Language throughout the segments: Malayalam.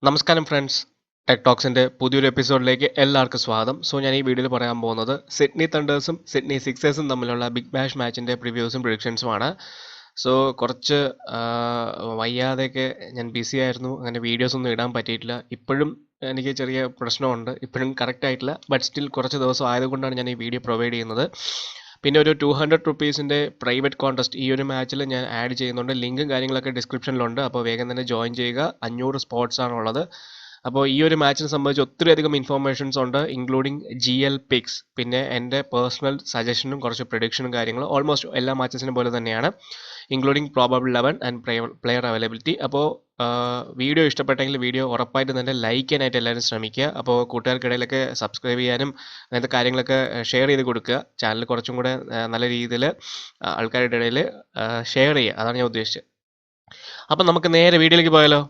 നമസ്കാരം ഫ്രണ്ട്സ്, ടെക് ടോക്സിൻ്റെ പുതിയൊരു എപ്പിസോഡിലേക്ക് എല്ലാവർക്കും സ്വാഗതം. ഞാൻ ഈ വീഡിയോയിൽ പറയാൻ പോകുന്നത് സിഡ്നി തണ്ടേഴ്സും സിഡ്നി സിക്സേഴ്സും തമ്മിലുള്ള ബിഗ് ബാഷ് മാച്ചിൻ്റെ പ്രിവ്യൂസും പ്രിഡിക്ഷൻസുമാണ്. കുറച്ച് വയ്യാതെയൊക്കെ ഞാൻ ബിസി ആയിരുന്നു, അങ്ങനെ വീഡിയോസ് ഒന്നും ഇടാൻ പറ്റിയിട്ടില്ല. ഇപ്പോഴും എനിക്ക് ചെറിയ പ്രശ്നമുണ്ട്, ഇപ്പോഴും കറക്റ്റ് ആയിട്ടില്ല. ബട്ട് സ്റ്റിൽ കുറച്ച് ദിവസം ആയതുകൊണ്ടാണ് ഞാൻ ഈ വീഡിയോ പ്രൊവൈഡ് ചെയ്യുന്നത്. പിന്നെ ഒരു 200 റുപ്പീസിൻ്റെ പ്രൈവറ്റ് കോൺടെസ്റ്റ് ഈ ഒരു മാച്ചിൽ ഞാൻ ആഡ് ചെയ്യുന്നുണ്ട്. ലിങ്കും കാര്യങ്ങളൊക്കെ ഡിസ്ക്രിപ്ഷനിലുണ്ട്. അപ്പോൾ വേഗം തന്നെ ജോയിൻ ചെയ്യുക. 500 സ്പോട്ട്സ് ആണുള്ളത്. അപ്പോൾ ഈ ഒരു മാച്ചിനെ സംബന്ധിച്ച് ഒത്തിരിയധികം ഇൻഫോർമേഷൻസ് ഉണ്ട്, ഇൻക്ലൂഡിങ് GL പിക്സ്, പിന്നെ എൻ്റെ പേഴ്സണൽ സജഷനും കുറച്ച് പ്രഡിക്ഷനും കാര്യങ്ങളും ഓൾമോസ്റ്റ് എല്ലാ മാച്ചസിനും പോലെ തന്നെയാണ്, including probable 11 and player availability. അപ്പോൾ വീഡിയോ ഇഷ്ടപ്പെട്ടെങ്കിൽ വീഡിയോ ഉറപ്പായിട്ട് തന്നെ ലൈക്ക് ചെയ്യാനായിട്ട് എല്ലാവരും ശ്രമിക്കുക. അപ്പോൾ കൂട്ടുകാർക്കിടയിലൊക്കെ സബ്സ്ക്രൈബ് ചെയ്യാനും അങ്ങനത്തെ കാര്യങ്ങളൊക്കെ ഷെയർ ചെയ്ത് കൊടുക്കുക. ചാനൽ കുറച്ചും കൂടെ നല്ല രീതിയിൽ ആൾക്കാരുടെ ഇടയിൽ ഷെയർ ചെയ്യുക, അതാണ് ഞാൻ ഉദ്ദേശിച്ചത്. അപ്പം നമുക്ക് നേരെ വീഡിയോയിലേക്ക് പോയാലോ.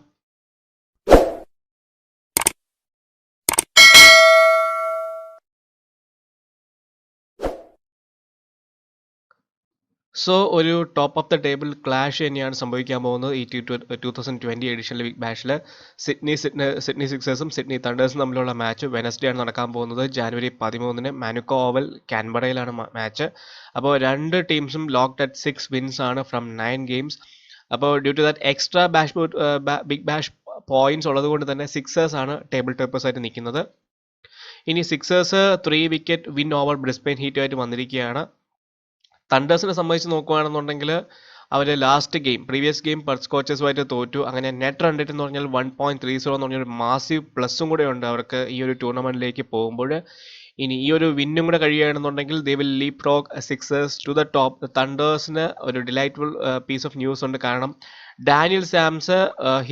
ഒരു top of the table clash തന്നെയാണ് സംഭവിക്കാൻ പോകുന്നത് ഈ 2020 എഡിഷനിലെ ബിഗ് ബാഷിൽ. സിഡ്നി സിക്സേഴ്സും സിഡ്നി തണ്ടേഴ്സും തമ്മിലുള്ള മാച്ച് വെനസ്ഡേ ആണ് നടക്കാൻ പോകുന്നത്. ജാനുവരി 13 മാനുക്കോ ഓവൽ കാൻബറയിലാണ് മാച്ച്. അപ്പോൾ രണ്ട് ടീംസും ലോക്ക്ഡ് അറ്റ് 6 വിൻസ് ആണ് ഫ്രം 9 ഗെയിംസ്. അപ്പോൾ due to that extra Big Bash points ഉള്ളത് കൊണ്ട് തന്നെ സിക്സേഴ്സ് ആണ് ടേബിൾ ടോപ്പേഴ്സ് ആയിട്ട് നിൽക്കുന്നത്. ഇനി Sixers 3 wicket win over Brisbane ഹീറ്റുമായിട്ട് വന്നിരിക്കുകയാണ്. തണ്ടേഴ്സിനെ സംബന്ധിച്ച് നോക്കുകയാണെന്നുണ്ടെങ്കിൽ അവർ last game previous game Perth സ്കോച്ചേഴ്സുമായിട്ട് തോറ്റു. അങ്ങനെ നെറ്റ് റൺ റേറ്റ് എന്ന് പറഞ്ഞാൽ 1.30 എന്ന് പറഞ്ഞൊരു മാസീവ് പ്ലസും കൂടെ ഉണ്ട് അവർക്ക് ഈ ഒരു ടൂർണമെന്റിലേക്ക് പോകുമ്പോൾ. ഇനി ഈ ഒരു വിന്നും കൂടെ കഴിയുകയാണെന്നുണ്ടെങ്കിൽ they will leapfrog Sixers to the top. തണ്ടേഴ്സിന് ഒരു ഡിലൈറ്റ്ഫുൾ പീസ് ഓഫ് ന്യൂസ് ഉണ്ട്, കാരണം Daniel Sams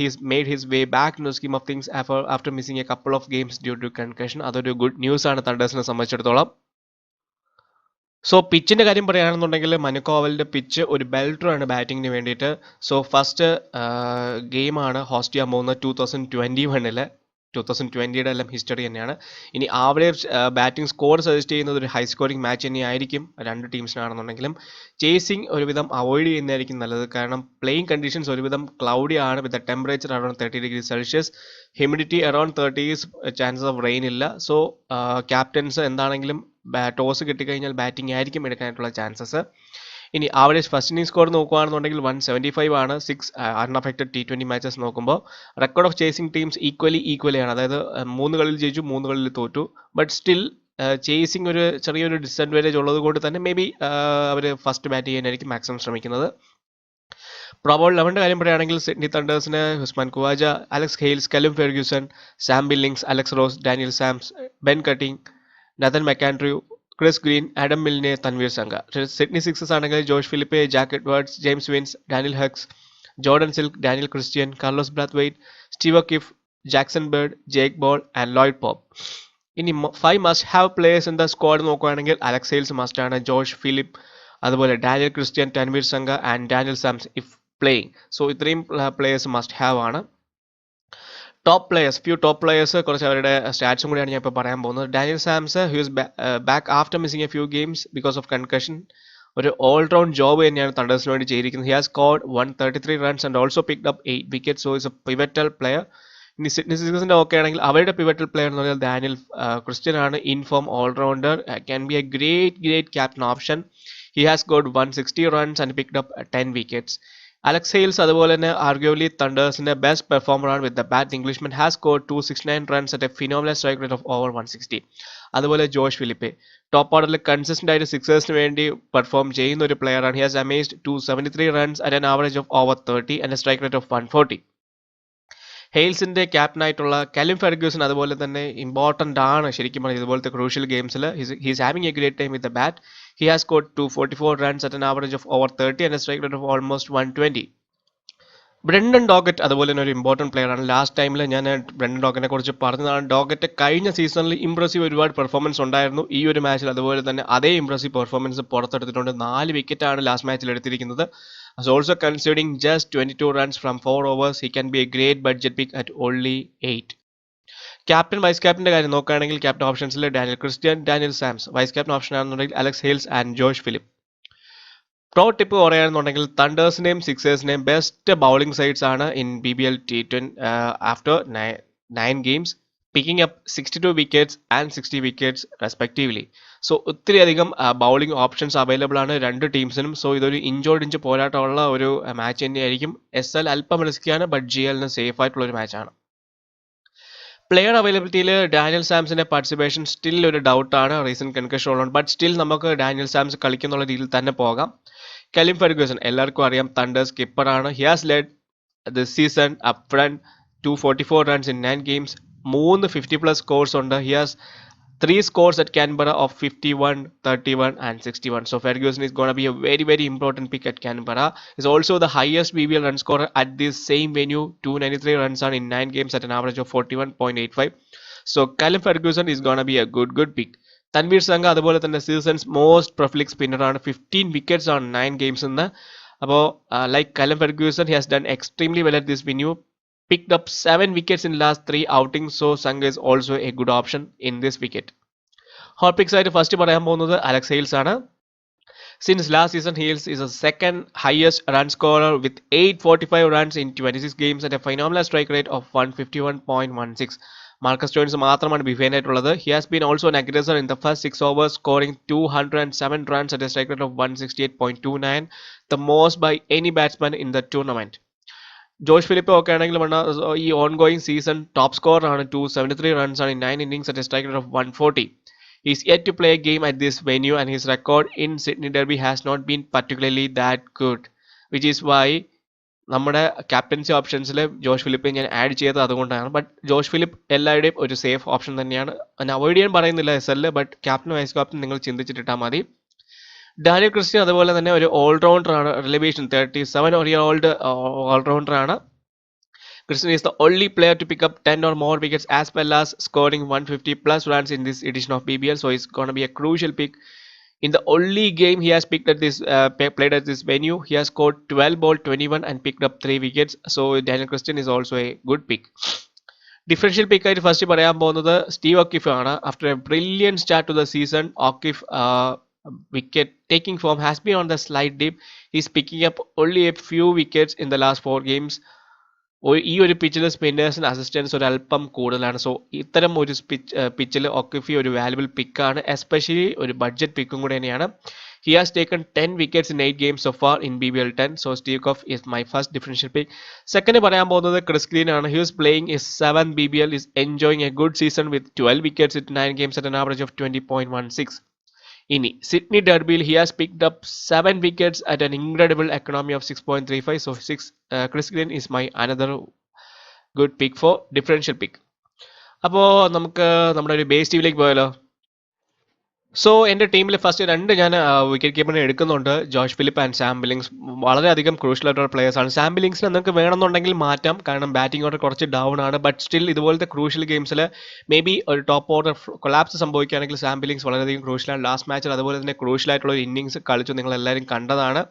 he's made his way back in the scheme of things after missing a couple of games due to concussion. അതൊരു ഗുഡ് ന്യൂസ് ആണ് തണ്ടേഴ്സിനെ സംബന്ധിച്ചിടത്തോളം. പിച്ചിൻ്റെ കാര്യം പറയുകയാണെന്നുണ്ടെങ്കിൽ മനുക്കോ ഓവലിൻ്റെ പിച്ച് ഒരു ബെൽറ്ററാണ് ബാറ്റിങ്ങിന് വേണ്ടിയിട്ട്. ഫസ്റ്റ് ഗെയിമാണ് ഹോസ്റ്റ് ചെയ്യാൻ പോകുന്നത് 2021. 2020യുടെ എല്ലാം ഹിസ്റ്ററി തന്നെയാണ്. ഇനി ആവറേജ് ബാറ്റിംഗ് സ്കോർ സജസ്റ്റ് ചെയ്യുന്നത് ഒരു ഹൈ സ്കോറിംഗ് മാച്ച് തന്നെയായിരിക്കും രണ്ട് ടീംസിനാണെന്നുണ്ടെങ്കിലും. ചേസിങ് ഒരുവിധം അവോയ്ഡ് ചെയ്യുന്നതായിരിക്കും നല്ലത്, കാരണം പ്ലേയിങ് കണ്ടീഷൻസ് ഒരുവിധം ക്ലൗഡി ആണ്, with temperature around 30°C, humidity around 30 chances of rain ഇല്ല. ക്യാപ്റ്റൻസ് എന്താണെങ്കിലും ടോസ് കിട്ടിക്കഴിഞ്ഞാൽ ബാറ്റിംഗ് ആയിരിക്കും എടുക്കാനായിട്ടുള്ള ചാൻസസ്. ഇനി ആവറേജ് ഫസ്റ്റ് ഇന്നിംഗ് സ്കോർ നോക്കുകയാണെന്നുണ്ടെങ്കിൽ 175 ആണ് 6 അൺഅഫക്റ്റഡ് T20 മാച്ചസ് നോക്കുമ്പോൾ. Record of chasing teams equally ആണ്, അതായത് 3 കളിൽ ജയിച്ചു 3 കളിൽ തോറ്റു. ബട്ട് സ്റ്റിൽ ചേസിംഗ് ഒരു ചെറിയൊരു ഡിസഡ്വാൻറ്റേജ് ഉള്ളത് കൊണ്ട് തന്നെ മേ ബി അവർ ഫസ്റ്റ് ബാറ്റ് ചെയ്യാനായിരിക്കും മാക്സിമം ശ്രമിക്കുന്നത്. പ്രോബബിൾ 11 കാര്യം പറയുകയാണെങ്കിൽ സിഡ്നി തണ്ടേഴ്സിന് Usman Khawaja, Alex Hales, Callum Ferguson, Sam Billings, Alex Ross, Daniel Sams, Ben Cutting, Nathan McAndrew, Chris Green, Adam Milne, Tanveer Sangha. Sydney Sixers ആണെങ്കിൽ Josh Philippe, Jack Edwards, James Vince, Daniel Hughes, Jordan Silk, Daniel Christian, Carlos Brathwaite, Steve Keefe, Jackson Bird, Jake Ball and Lloyd Pope. ഇനി 5 must have players in the squad നോക്കുകയാണെങ്കിൽ അലക്സ് ഹെയിൽസ് മസ്റ്റ് ആണ്, ജോഷ് ഫിലിപ്പ്, അതുപോലെ Daniel Christian, Tanveer Sangha and Daniel Sams if playing. ഇത്രയും പ്ലേയേഴ്സ് മസ്റ്റ് ഹാവ് ആണ്. ഫ്യൂ ടോപ്പ് പ്ലേയേഴ്സ്, കുറച്ച് അവരുടെ സ്റ്റാറ്റ്സും കൂടിയാണ് ഞാൻ ഇപ്പോൾ പറയാൻ പോകുന്നത്. Daniel Sams he's back after missing a few games because of concussion. ഒരു ഓൾറൗണ്ട് ജോബ് തന്നെയാണ് തണ്ടേഴ്സിന് വേണ്ടി ചെയ്തിരിക്കുന്നത്. He has scored 133 runs and also picked up 8 wickets. Is a pivotal player. ഇനി സിഡ്നി സിക്സേഴ്സിന്റെ ഓക്കെ ആണെങ്കിൽ അവരുടെ പിവറ്റൽ പ്ലെയർ എന്ന് പറഞ്ഞാൽ ഡാനിയൽ ക്രിസ്ത്യൻ ആണ്. In form allrounder, can be a great captain option. He has scored 160 runs and picked up 10 wickets. Alex Hales അതുപോലെ തന്നെ ആർഗ്യുവലി തണ്ടേഴ്സിന്റെ ബെസ്റ്റ് പെർഫോമറാണ് with the bat. Englishman has scored 269 runs at a phenomenal strike rate of over 160. അതുപോലെ ജോഷ് ഫിലിപ്പെ ടോപ്പ് ഓർഡറിൽ കൺസിസ്റ്റന്റ് ആയിട്ട് സിക്സേഴ്സിന് വേണ്ടി പെർഫോം ചെയ്യുന്ന ഒരു പ്ലെയറാണ്. He has amassed 273 runs at an average of over 30 and a strike rate of 140. ഹെയിൽസിന്റെ ക്യാപ്റ്റനായിട്ടുള്ള കലിം ഫെർഗ്യൂസൺ അതുപോലെ തന്നെ ഇമ്പോർട്ടൻ്റ് ആണ് ശരിക്കും പറഞ്ഞാൽ ഇതുപോലത്തെ ക്രൂഷ്യൽ ഗെയിംസിൽ. He's having a great time with the bat. He has scored 244 runs at an average of over 30 and a strike rate of almost 120. Brendan Doggett അതുപോലെ തന്നെ ഒരു ഇമ്പോർട്ടൻറ്റ് പ്ലെയർ ആണ്. ലാസ്റ്റ് ടൈമിൽ ഞാൻ ബ്രെൻഡൻ ഡോഗറ്റിനെ കുറിച്ച് പറഞ്ഞതാണ്. ഡോഗറ്റ് കഴിഞ്ഞ സീസണിൽ ഇംപ്രസീവ് ഒരുപാട് പെർഫോമൻസ് ഉണ്ടായിരുന്നു. ഈ ഒരു മാച്ചിൽ അതുപോലെ തന്നെ അതേ ഇംപ്രസീവ് പെർഫോമൻസ് പുറത്തെടുത്തിട്ടുണ്ട്. 4 വിക്കറ്റാണ് ലാസ്റ്റ് മാച്ചിൽ എടുത്തിരിക്കുന്നത്. Also considering just 22 runs from 4 overs, he can be a great budget pick at only 8. Captain vice ക്യാപ്റ്റൻ്റെ കാര്യം നോക്കുകയാണെങ്കിൽ ക്യാപ്റ്റൻ ഓപ്ഷൻസിൽ Daniel Christian, Daniel Sams. Vice captain option ആണെന്നുണ്ടെങ്കിൽ Alex Hales and Josh Philippe. Pro tip പറയുകയാണെന്നുണ്ടെങ്കിൽ തണ്ടേഴ്സിനെയും സിക്സേഴ്സിനെയും ബെസ്റ്റ് ബൗളിംഗ് സൈഡ്സ് ആണ് in BBL T20 after 9 games, picking up 62 wickets and 60 wickets respectively. So ഒത്തിരിയധികം ബൗളിംഗ് ഓപ്ഷൻസ് അവൈലബിൾ ആണ് രണ്ട് ടീംസിനും. സോ ഇതൊരു ഇഞ്ചോടിഞ്ച് പോരാട്ടമുള്ള ഒരു മാച്ച് തന്നെയായിരിക്കും. SL അല്പം റിസ്ക്കിയാണ്, ബട്ട് GLന് സേഫ് ആയിട്ടുള്ള ഒരു മാച്ചാണ്. പ്ലെയർ അവൈലബിലിറ്റിയിൽ ഡാനിയൽ സാംസിന്റെ പാർട്ടിസിപ്പേഷൻ സ്റ്റിൽ ഒരു ഡൗട്ടാണ്, റീസെന്റ് കൺകഷൻ ഉള്ളതുകൊണ്ട്. ബട്ട് സ്റ്റിൽ നമുക്ക് ഡാനിയൽ സാംസ് കളിക്കുന്നുള്ള രീതിയിൽ തന്നെ പോകാം. കലിം ഫെർഗ്യൂസൺ എല്ലാവർക്കും അറിയാം, തണ്ടേഴ്സ് കീപ്പറാണ്. He has led this season up front 244 runs in 9 games. 3 50+ scores ഉണ്ട്. He has 3 scores at Canberra of 51, 31 and 61. So Ferguson is going to be a very, very important pick at Canberra. He's also the highest BBL run scorer at this same venue. 293 runs on in 9 games at an average of 41.85. So Callum Ferguson is going to be a good pick. Tanveer Sangha അതുപോലെ തന്നെ സീസൺസ് മോസ്റ്റ് പ്രൊഫിലിക് സ്പിന്നറാണ്. 15 wickets on 9 games എന്ന്. അപ്പോൾ like Callum Ferguson, he has done extremely well at this venue. Picked up 7 wickets in last 3 outings, so Sangha is also a good option in this wicket. Hot picks ആയിട്ട് ഫസ്റ്റ് പറയാൻ പോകുന്നത് അലക്സ് ഹെയിൽസ് ആണ്. Since last season, Hales is the second highest run scorer with 845 runs in 26 games at a phenomenal strike rate of 151.16. Marcus Stoinis മാത്രമാണ് ബിഹൈൻഡ് ആയിട്ടുള്ളത്. He has been also an aggressor in the first 6 overs, scoring 207 runs at a strike rate of 168.29, the most by any batsman in the tournament. Josh Philippe ഒക്കെ ആണെങ്കിലും ഈ on going season top score ആണ്. 273 runs ആണ് in 9 innings at a strike rate of 140. He's yet to play a game at this venue and his record in Sydney Derby has not been particularly that good, which is why നമ്മുടെ ക്യാപ്റ്റൻസി ഓപ്ഷൻസിൽ ജോഷ് ഫിലിപ്പ് ഞാൻ ആഡ് ചെയ്തത് അതുകൊണ്ടാണ്. ബട്ട് ജോഷ് ഫിലിപ്പ് എല്ലാവരുടെയും ഒരു സേഫ് ഓപ്ഷൻ തന്നെയാണ്. ഞാൻ അവോയ്ഡ് ചെയ്യാൻ പറയുന്നില്ല SL, but captain vice captain നിങ്ങൾ ചിന്തിച്ചിട്ടിട്ടാൽ മതി. ഡാനിയൽ ക്രിസ്റ്റ്യൻ അതുപോലെ തന്നെ ഒരു ഓൾറൗണ്ടർ ആണ്. റിലവേഷൻ 37-year-old ഓൾറൗണ്ടർ ആണ്. Christian is the only player to pick up 10 or more wickets as well as scoring 150+ runs in this edition of BBL. So he's going to be a crucial pick. In the only game he has picked at this played at this venue, he has scored 12 ball 21 and picked up 3 wickets. So Daniel Christian is also a good pick. Differential pick ആയിട്ട് ഫസ്റ്റ് പറയാൻ പോകുന്നത് സ്റ്റീവ് ഒക്കിഫ് ആണ്. After a brilliant start to the season, O'Keefe wicket taking form has been on the slight dip. He's picking up only a few wickets in the last 4 games. ഈ ഒരു പിച്ചിൽ സ്പിന്നേഴ്സിന് അസിസ്റ്റൻസ് ഒരു അല്പം കൂടുതലാണ്. സോ ഇത്തരം ഒരു പിച്ചിൽ ഒക്കിഫി ഒരു വാല്യുബിൾ പിക്കാണ്, എസ്പെഷ്യലി ഒരു ബഡ്ജറ്റ് പിക്കും കൂടെ തന്നെയാണ്. He has taken 10 wickets in 8 games so far in BBL 10. So Steve Goff is my first differential pick. Second പറയാൻ പോകുന്നത് ക്രിസ് ഗ്രീൻ ആണ്. He is playing his 7th BBL, is enjoying a good season with 12 wickets in 9 games at an average of 20.16. ഇനി Sydney ഡെർബിയിൽ he has picked up 7 wickets at an incredible economy of 6.35. So Chris Green is my another good pick for differential pick. അപ്പോൾ നമുക്ക് നമ്മുടെ ഒരു ബേസ് ടീമിലേക്ക് പോയാലോ. സോ എൻ്റെ ടീമിൽ ഫസ്റ്റ് 2 ഞാൻ വിക്കറ്റ് കീപ്പറിനെ എടുക്കുന്നുണ്ട്, Josh Philippe and Sam Billings. വളരെയധികം ക്രൂഷ്യൽ ആയിട്ടുള്ള പ്ലേയേഴ്സ് ആണ്. സാം ബില്ലിങ്സിനെ നിങ്ങൾക്ക് വേണമെന്നുണ്ടെങ്കിൽ മാറ്റാം, കാരണം ബാറ്റിംഗ് ഓർഡർ കുറച്ച് ഡൗൺ ആണ്. ബട്ട് സ്റ്റിൽ ഇതുപോലത്തെ ക്രൂഷ്യൽ ഗെയിംസിൽ മേ ബി ഒരു ടോപ്പ് ഓർഡർ കൊളാപ്സ് സംഭവിക്കുകയാണെങ്കിൽ സാം ബില്ലിങ്സ് വളരെയധികം ക്രൂഷ്യലാണ്. ലാസ്റ്റ് മാച്ചിൽ അതുപോലെ തന്നെ ക്രൂഷ്യൽ ആയിട്ടുള്ള ഒരു ഇന്നിങ്സ് കളിച്ചു, നിങ്ങൾ എല്ലാവരും കണ്ടതാണ്.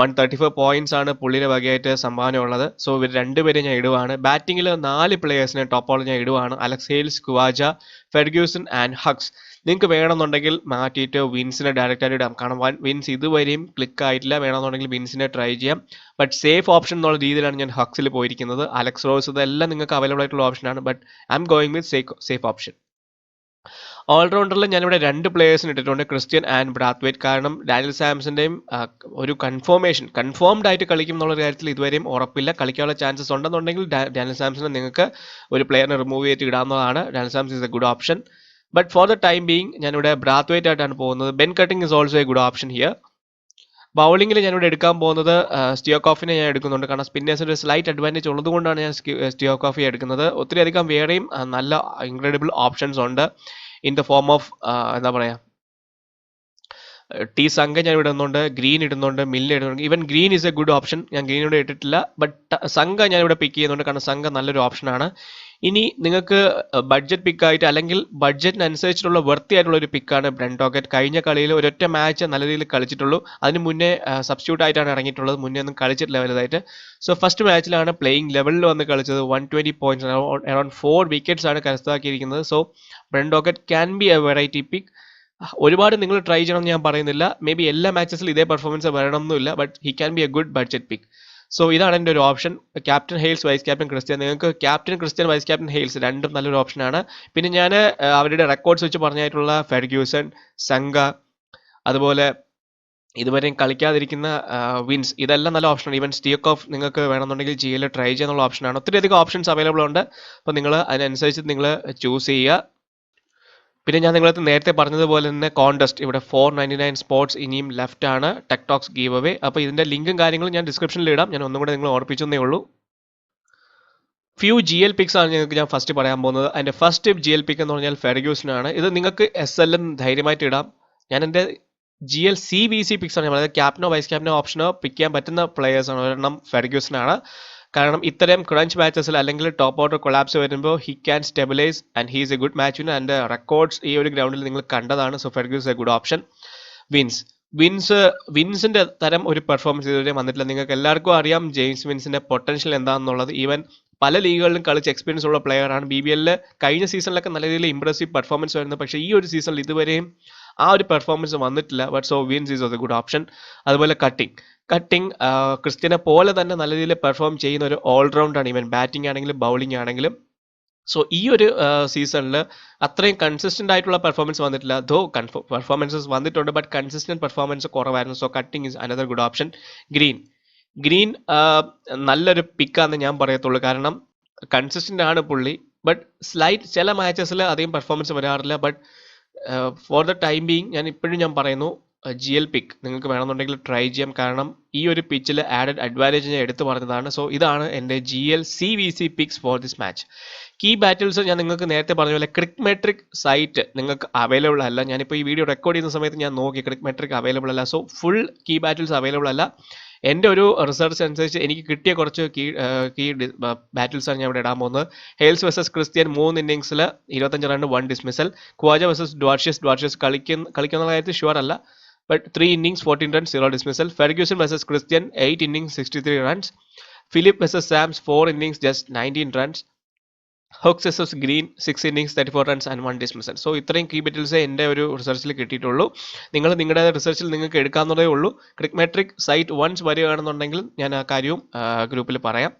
134 points ആണ് പുള്ളിയുടെ വകയായിട്ട് സംഭാവന ഉള്ളത്. സോ ഇവർ രണ്ടുപേരെ ഞാൻ ഇടുവാണ്. ബാറ്റിങ്ങിൽ 4 പ്ലേയേഴ്സിനെ ടോപ്പ് ഓർഡർ ഞാൻ ഇടുവാണ്. Alex Hales, Khawaja, Ferguson and Hughes. നിങ്ങൾക്ക് വേണമെന്നുണ്ടെങ്കിൽ മാറ്റിയിട്ട് വിൻസിനെ ഡയറക്റ്റായിട്ട് ഇടാം, കാരണം വിൻസ് ഇതുവരെയും ക്ലിക്ക് ആയിട്ടില്ല. വേണമെന്നുണ്ടെങ്കിൽ വിൻസിനെ ട്രൈ ചെയ്യാം. ബട്ട് സേഫ് ഓപ്ഷൻ എന്നുള്ള രീതിയിലാണ് ഞാൻ ഹക്സിൽ പോയിരിക്കുന്നത്. അലക്സ് റോസ് ഇതെല്ലാം നിങ്ങൾക്ക് അവൈലബിൾ ആയിട്ടുള്ള ഓപ്ഷനാണ്, but I'm going with safe option. ഓൾറൗണ്ടറിൽ ഞാനിവിടെ 2 പ്ലേയേഴ്സിന് ഇട്ടിട്ടുണ്ട്, ക്രിസ്ത്യൻ ആൻഡ് ബ്രാത്ത്വേറ്റ്. കാരണം ഡാനിയൽ സാംസന്റെയും ഒരു കൺഫേംഡ് ആയിട്ട് കളിക്കും എന്നുള്ള കാര്യത്തിൽ ഇതുവരെയും ഉറപ്പില്ല. കളിക്കാനുള്ള ചാൻസസ് ഉണ്ടെന്നുണ്ടെങ്കിൽ ഡാനിയൽ സാംസനെ നിങ്ങൾക്ക് ഒരു പ്ലെയറിനെ റിമൂവ് ചെയ്തിട്ട് ഇടാവുന്നതാണ്. Daniel Samson is a good option. But for the time being ഞാനിവിടെ ബ്രാത്ത്വേറ്റ് ആയിട്ടാണ് പോകുന്നത്. Ben Cutting is also a good option here. ബൗളിങ്ങിൽ ഞാനിവിടെ എടുക്കാൻ പോകുന്നത് സ്റ്റിയോകോഫിനെ ഞാൻ എടുക്കുന്നുണ്ട്, കാരണം സ്പിന്നേഴ്സിൻ്റെ സ്ലൈറ്റ് അഡ്വാൻറ്റേജ് ഉള്ളതുകൊണ്ടാണ് ഞാൻ സ്റ്റിയോകോഫിയെ എടുക്കുന്നത്. ഒത്തിരി അധികം വേറെയും നല്ല ഇൻക്രെഡിബിൾ ഓപ്ഷൻസ് ഉണ്ട് ഇൻ ദ ഫോം ഓഫ് എന്താ പറയുക, ടി സംഘ ഞാൻ ഇടുന്നുണ്ട്, ഗ്രീൻ ഇടുന്നുണ്ട്, മില്ല് ഇടുന്നുണ്ട്. Even green is a good option. ഞാൻ ഗ്രീൻ ഇവിടെ ഇട്ടിട്ടില്ല, ബട്ട് സംഘ ഞാനിവിടെ പിക്ക് ചെയ്യുന്നുണ്ട്, കാരണം സംഘ നല്ലൊരു ഓപ്ഷനാണ്. ഇനി നിങ്ങൾക്ക് ബഡ്ജറ്റ് പിക്കായിട്ട് അല്ലെങ്കിൽ ബഡ്ജറ്റിനനുസരിച്ചിട്ടുള്ള വർത്തി ആയിട്ടുള്ള ഒരു പിക്കാണ് ബ്രെൻഡോക്കറ്റ്. കഴിഞ്ഞ കളിയിൽ ഒരൊറ്റ മാച്ച് നല്ല രീതിയിൽ കളിച്ചിട്ടുള്ളൂ. അതിന് മുന്നേ സബ്സ്റ്റിറ്റ്യൂട്ട് ആയിട്ടാണ് ഇറങ്ങിയിട്ടുള്ളത്, മുന്നേ ഒന്നും കളിച്ചിട്ടില്ല വലുതായിട്ട്. സോ ഫസ്റ്റ് മാച്ചിലാണ് പ്ലേയിങ് ലെവലിൽ വന്ന് കളിച്ചത്. 120 points, അറൌണ്ട് 4 wickets ആണ് കരസ്ഥമാക്കിയിരിക്കുന്നത്. So Brendan Doggett can be a variety pick. ഒരുപാട് നിങ്ങൾ ട്രൈ ചെയ്യണമെന്ന് ഞാൻ പറയുന്നില്ല, മേ ബി എല്ലാ മാച്ചസിലും ഇതേ പെർഫോമൻസ് വരണമെന്നില്ല, but he can be a good budget pick. So ഇതാണ് എൻ്റെ ഒരു option. Captain Hales, vice captain Christian. നിങ്ങൾക്ക് captain Christian, vice captain Hales രണ്ടും നല്ലൊരു ഓപ്ഷനാണ്. പിന്നെ ഞാൻ അവരുടെ റെക്കോർഡ്സ് വെച്ച് പറഞ്ഞായിട്ടുള്ള ഫെർഗ്യൂസൺ, സംഗ, അതുപോലെ ഇതുവരെയും കളിക്കാതിരിക്കുന്ന വിൻസ്, ഇതെല്ലാം നല്ല ഓപ്ഷനാണ്. ഈവൻ സ്റ്റീക്കോഫ് നിങ്ങൾക്ക് വേണമെന്നുണ്ടെങ്കിൽ ജിയിൽ ട്രൈ ചെയ്യാനുള്ള ഓപ്ഷനാണ്. ഒത്തിരിയധികം ഓപ്ഷൻസ് അവൈലബിൾ ഉണ്ട്. അപ്പോൾ നിങ്ങൾ അതിനനുസരിച്ച് നിങ്ങൾ ചൂസ് ചെയ്യുക. പിന്നെ ഞാൻ നിങ്ങളടുത്ത് നേരത്തെ പറഞ്ഞതുപോലെ തന്നെ കോൺടെസ്റ്റ് ഇവിടെ 499 സ്പോട്സ് ഇനിയും ലെഫ്റ്റ് ആണ്, ടെക്ടോക്സ് ഗീവ് അവേ. അപ്പോൾ ഇതിൻ്റെ ലിങ്കും കാര്യങ്ങളും ഞാൻ ഡിസ്ക്രിപ്ഷനിൽ ഇടാം. ഞാൻ ഒന്നും കൂടെ നിങ്ങൾ ഓർപ്പിച്ചെന്നേ ഉള്ളൂ. ഫ്യൂ GL പിക്സ് ആണ് നിങ്ങൾക്ക് ഞാൻ ഫസ്റ്റ് പറയാൻ പോകുന്നത്. അതിൻ്റെ ഫസ്റ്റ് GL പിക്ക് എന്ന് പറഞ്ഞാൽ ഫെർഗ്യൂസനാണ്. ഇത് നിങ്ങൾക്ക് SL ധൈര്യമായിട്ട് ഇടാം. ഞാൻ എൻ്റെ GL CVC പിക്സ് ആണ്, അതായത് ക്യാപ്റ്റനോ വൈസ് ക്യാപ്റ്റനോ ഓപ്ഷനോ പിക്ക് ചെയ്യാൻ പറ്റുന്ന പ്ലെയേഴ്സാണ്. ഒരെണ്ണം ഫെർഗ്യൂസനാണ്. കാരണം ഇത്തരം ക്രഞ്ച് മാച്ചസിൽ അല്ലെങ്കിൽ ടോപ്പ് ഓർഡർ കൊളാപ്സ് വരുമ്പോൾ he can stabilise and he is a good match winner. And records ഈ ഒരു ഗ്രൗണ്ടിൽ നിങ്ങൾ കണ്ടതാണ്. So Fergus a good option. വിൻസിന്റെ തരം ഒരു പെർഫോമൻസ് ഇതുവരെ വന്നിട്ടില്ല. നിങ്ങൾക്ക് എല്ലാവർക്കും അറിയാം ജെയിംസ് വിൻസിന്റെ പൊട്ടൻഷ്യൽ എന്താണെന്നുള്ളത്. ഈവൻ പല ലീഗുകളിലും കളിച്ച് എക്സ്പീരിയൻസ് ഉള്ള പ്ലെയറാണ്. BBL കഴിഞ്ഞ സീസണിലൊക്കെ നല്ല രീതിയിൽ ഇംപ്രസീവ് പെർഫോമൻസ് വരുന്നത്, പക്ഷേ ഈ ഒരു സീസണിൽ ഇതുവരെയും ആ ഒരു പെർഫോമൻസ് വന്നിട്ടില്ല. But so Vince is a good option. അതുപോലെ കട്ടിങ് ക്രിസ്ത്യനെ പോലെ തന്നെ നല്ല രീതിയിൽ പെർഫോം ചെയ്യുന്ന ഒരു ഓൾറൗണ്ടാണ്. ഈവൻ ബാറ്റിംഗ് ആണെങ്കിലും ബൗളിംഗ് ആണെങ്കിലും. സോ ഈ ഒരു സീസണിൽ അത്രയും കൺസിസ്റ്റന്റ് ആയിട്ടുള്ള പെർഫോമൻസ് വന്നിട്ടില്ല. ദോ പെർഫോമൻസസ് വന്നിട്ടുണ്ട്, ബട്ട് കൺസിസ്റ്റന്റ് പെർഫോമൻസ് കുറവായിരുന്നു. So Cutting is another good option. Green നല്ലൊരു പിക്കാന്ന് ഞാൻ പറയത്തുള്ളൂ. കാരണം കൺസിസ്റ്റന്റ് ആണ് പുള്ളി, ബട്ട് സ്ലൈറ്റ് ചില മാച്ചസിൽ അധികം പെർഫോമൻസ് വരാറില്ല. But for the time being ഞാൻ ഇപ്പോഴും ഞാൻ പറയുന്നു, GL പിക്ക് നിങ്ങൾക്ക് വേണമെന്നുണ്ടെങ്കിൽ ട്രൈ ചെയ്യാം. കാരണം ഈ ഒരു പിച്ചിൽ ആഡഡ് അഡ്വാൻറ്റേജ് ഞാൻ എടുത്തു പറഞ്ഞതാണ്. സോ ഇതാണ് എൻ്റെ GL CVC picks for this match. Key battles ഞാൻ നിങ്ങൾക്ക് നേരത്തെ പറഞ്ഞ പോലെ ക്രിക്മെട്രിക് സൈറ്റ് നിങ്ങൾക്ക് അവൈലബിൾ അല്ല. ഞാനിപ്പോൾ ഈ വീഡിയോ റെക്കോർഡ് ചെയ്യുന്ന സമയത്ത് ഞാൻ നോക്കി, ക്രിക്മെട്രിക് അവൈലബിൾ അല്ല. So full key battles available അല്ല. എൻ്റെ ഒരു റിസർച്ച് അനുസരിച്ച് എനിക്ക് കിട്ടിയ കുറച്ച് കീ ബാറ്റിൽസാണ് ഞാൻ ഇവിടെ ഇടാൻ പോകുന്നത്. ഹെയിൽസ് വേഴ്സസ് ക്രിസ്ത്യൻ 3 ഇന്നിങ്സിൽ 25 റൺ 1 ഡിസ്മിസൽ. ക്വാജ വേഴ്സസ് ഡ്വാർഷ്യസ് കളിക്കുന്ന കാര്യത്തിൽ ഷുവർ അല്ല, but 3 innings 14 runs 0 dismissal. Ferguson versus Christian 8 innings 63 runs. Philip versus Sams 4 innings just 19 runs. Hoax versus green 6 innings 34 runs and 1 dismissal. So ഇത്രയും കീ ബാറ്റിൽസേ എൻ്റെ ഒരു റിസർച്ചിൽ കിട്ടിയിട്ടുള്ളൂ. നിങ്ങൾ നിങ്ങളുടെ റിസർച്ചിൽ നിങ്ങൾക്ക് എടുക്കാവുന്നതേ ഉള്ളൂ. ക്രിക്മെട്രിക് സൈറ്റ് വൺസ് വരികയാണെന്നുണ്ടെങ്കിൽ ഞാൻ ആ കാര്യവും ഗ്രൂപ്പിൽ പറയാം.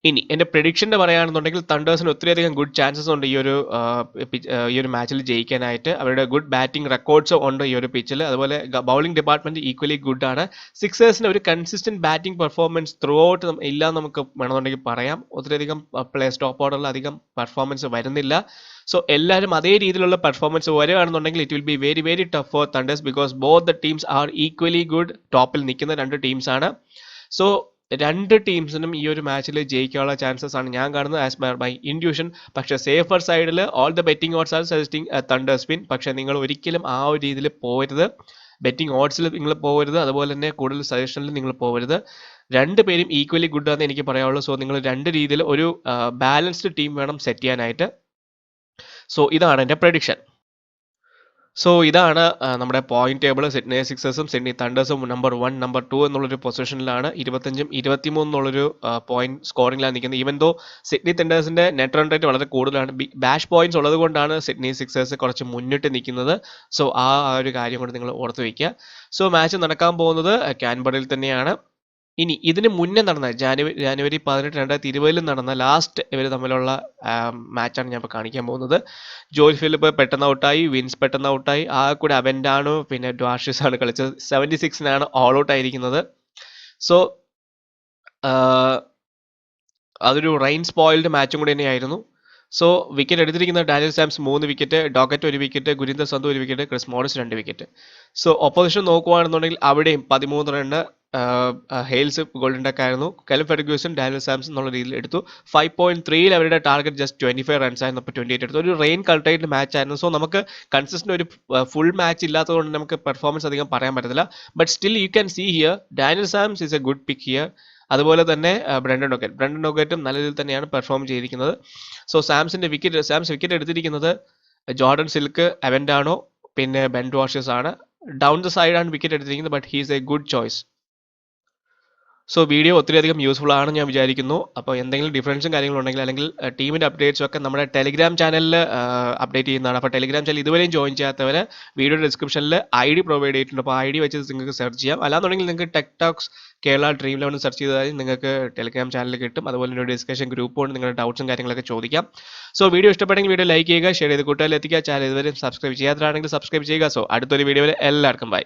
ഇനി എൻ്റെ പ്രഡിക്ഷൻ്റെ പറയുകയാണെന്നുണ്ടെങ്കിൽ തണ്ടേഴ്സിന് ഒത്തിരിയധികം ഗുഡ് ചാൻസസ് ഉണ്ട് ഈ ഒരു മാച്ചിൽ ജയിക്കാനായിട്ട്. അവരുടെ ഗുഡ് ബാറ്റിംഗ് റെക്കോർഡ്സ് ഉണ്ട് ഈ ഒരു പിച്ചിൽ. അതുപോലെ ബൗളിംഗ് ഡിപ്പാർട്ട്മെന്റ് ഈക്വലി ഗുഡ് ആണ്. സിക്സേഴ്സിന് ഒരു consistent batting performance through out ഇല്ല നമുക്ക് വേണമെന്നുണ്ടെങ്കിൽ പറയാം. ഒത്തിരിയധികം പ്ലേയേഴ്സ് ടോപ്പ് ഓർഡറിൽ അധികം പെർഫോമൻസ് വരുന്നില്ല. സോ എല്ലാവരും അതേ രീതിയിലുള്ള പെർഫോമൻസ് വരികയാണെന്നുണ്ടെങ്കിൽ it will be very very tough for thunders, because both the teams are equally good. ടോപ്പിൽ നിൽക്കുന്ന രണ്ട് ടീംസാണ്. സോ രണ്ട് ടീംസിനും ഈ ഒരു മാച്ചിൽ ജയിക്കാനുള്ള ചാൻസസ് ആണ് ഞാൻ കാണുന്നത് ആസ് പെർ മൈ ഇൻഡ്യൂഷൻ. പക്ഷേ സേഫർ സൈഡിൽ all the betting odds are suggesting Thunders win. പക്ഷേ നിങ്ങൾ ഒരിക്കലും ആ ഒരു രീതിയിൽ പോകരുത്. ബെറ്റിംഗ് ഓഡ്സിൽ നിങ്ങൾ പോകരുത്, അതുപോലെ തന്നെ കൂടുതൽ സജഷനിൽ നിങ്ങൾ പോകരുത്. രണ്ടുപേരും ഈക്വലി ഗുഡ് ആണെന്ന് എനിക്ക് പറയാനുള്ളൂ. സോ നിങ്ങൾ രണ്ട് രീതിയിൽ ഒരു ബാലൻസ്ഡ് ടീം വേണം സെറ്റ് ചെയ്യാനായിട്ട്. സോ ഇതാണ് എൻ്റെ പ്രഡിക്ഷൻ. സോ ഇതാണ് നമ്മുടെ പോയിന്റ് ടേബിൾ. സിഡ്നി സിക്സേഴ്സും സിഡ്നി തണ്ടേഴ്സും നമ്പർ 1 നമ്പർ 2 എന്നുള്ളൊരു പൊസിഷനിലാണ്. 25 23 എന്നുള്ളൊരു പോയിന്റ് സ്കോറിംഗിലാണ് നിൽക്കുന്നത്. ഈവൻ ദോ സിഡ്നി തണ്ടേഴ്സിന്റെ നെറ്റ് റൺ റേറ്റ് വളരെ കൂടുതലാണ്. ബാഷ് പോയിന്റ്സ് ഉള്ളത് കൊണ്ടാണ് സിഡ്നി സിക്സേഴ്സ് കുറച്ച് മുന്നിട്ട് നിൽക്കുന്നത്. സോ ആ ഒരു കാര്യം കൊണ്ട് നിങ്ങൾ ഓർത്ത് വയ്ക്കുക. സോ മാച്ച് നടക്കാൻ പോകുന്നത് കാൻബറയിൽ തന്നെയാണ്. ഇനി ഇതിന് മുന്നേ നടന്ന ജാനുവരി 18 2020 നടന്ന ലാസ്റ്റ് ഇവർ തമ്മിലുള്ള മാച്ചാണ് ഞാൻ ഇപ്പോൾ കാണിക്കാൻ പോകുന്നത്. ജോയ് ഫിലിപ്പ് പെട്ടെന്ന് ഔട്ടായി, വിൻസ് പെട്ടെന്ന് ഔട്ടായി. ആ കൂടെ അവൻഡാണോ പിന്നെ ഡ്വാർഷ്യസ് ആണ് കളിച്ചത്. 76 ഓൾ ഔട്ട് ആയിരിക്കുന്നത്. സോ അതൊരു റെയിൻ സ്പോയിൽഡ് മാച്ചും കൂടി തന്നെയായിരുന്നു. സോ വിക്കറ്റ് എടുത്തിരിക്കുന്ന ഡാനിയൽ സാംസ് 3 വിക്കറ്റ്, ഡോക്കറ്റ് 1 wicket, Gurinder Sandhu 1 wicket, Chris Morris 2 wicket. So opposition നോക്കുകയാണെന്നുണ്ടെങ്കിൽ അവിടെയും 13 റണ്ണ് ഹെയിൽസ് ഗോൾഡൻ ഡക്ക് ആയിരുന്നു. കെൽവിൻ ഫെർഗ്യൂസൺ ഡാനിയൽ സാംസ് എന്നുള്ള രീതിയിൽ എടുത്തു. 5.3 അവരുടെ ടാർഗറ്റ് ജസ്റ്റ് 25 റൺസ് ആയിരുന്നു. അപ്പോൾ 28 എടുത്തു. ഒരു റെയിൻ കൾട്ടൈറ്റ് മാച്ച് ആയിരുന്നു. സോ നമുക്ക് കൺസിസ്റ്റന്റ് ഒരു ഫുൾ മാച്ച് ഇല്ലാത്തതുകൊണ്ട് നമുക്ക് പെർഫോമൻസ് അധികം പറയാൻ പറ്റത്തില്ല. But still you can see here Daniel Sams is a good pick here. അതുപോലെ തന്നെ ബ്രണ്ടൻ ഡോക്കറ്റും നല്ല രീതിയിൽ തന്നെയാണ് പെർഫോം ചെയ്തിരിക്കുന്നത്. സോ സാംസ് വിക്കറ്റ് എടുത്തിരിക്കുന്നത് ജോർഡൻ സിൽക്ക്, അവൻഡാണോ പിന്നെ ബെൻ ഡ്വാർഷ്യസ് ആണ്. ഡൗൺ ദ സൈഡ് ആണ് വിക്കറ്റ് എടുത്തിരിക്കുന്നത്, but he's a good choice. So video ഒത്തിരിയധികം യൂസ്ഫുൾ ആണെന്ന് ഞാൻ വിചാരിക്കുന്നു. അപ്പോൾ എന്തെങ്കിലും ഡിഫറൻസും കാര്യങ്ങളും ഉണ്ടെങ്കിൽ അല്ലെങ്കിൽ ടീമിൻ്റെ അപ്ഡേറ്റ്സും ഒക്കെ നമ്മുടെ ടെലിഗ്രാം ചാനലിൽ അപ്ഡേറ്റ് ചെയ്യുന്നതാണ്. അപ്പോൾ ടെലിഗ്രാം ചാനൽ ഇതുവരെയും ജോയിൻ ചെയ്യാത്തവർ വീഡിയോ ഡിസ്ക്രിപ്ഷനിൽ ID പ്രൊവൈഡ് ചെയ്തിട്ടുണ്ട്. അപ്പോൾ ID വെച്ച് നിങ്ങൾക്ക് സെർച്ച് ചെയ്യാം. അല്ലാന്നുണ്ടെങ്കിൽ നിങ്ങൾക്ക് tech talks Kerala dream eleven search ചെയ്താൽ നിങ്ങൾക്ക് ടെലിഗ്രാം ചാനൽ കിട്ടും. അതുപോലെ ഒരു ഡിസ്കഷൻ ഗ്രൂപ്പ് കൊണ്ട് നിങ്ങളുടെ ഡൗട്ട്സും കാര്യങ്ങളൊക്കെ ചോദിക്കാം. സോ വീഡിയോ ഇഷ്ടപ്പെട്ടെങ്കിൽ വീഡിയോ ലൈക്ക് ചെയ്യുക, ഷെയർ ചെയ്ത് കൂട്ടുകാരിൽ എത്തിക്കുക. ചാനൽ ഇതുവരെ സബ്സ്ക്രൈബ് ചെയ്യാത്തതാണെങ്കിൽ സബ്സ്ക്രൈബ് ചെയ്യുക. സോ അടുത്തൊരു വീഡിയോയിൽ എല്ലാവർക്കും ബൈ.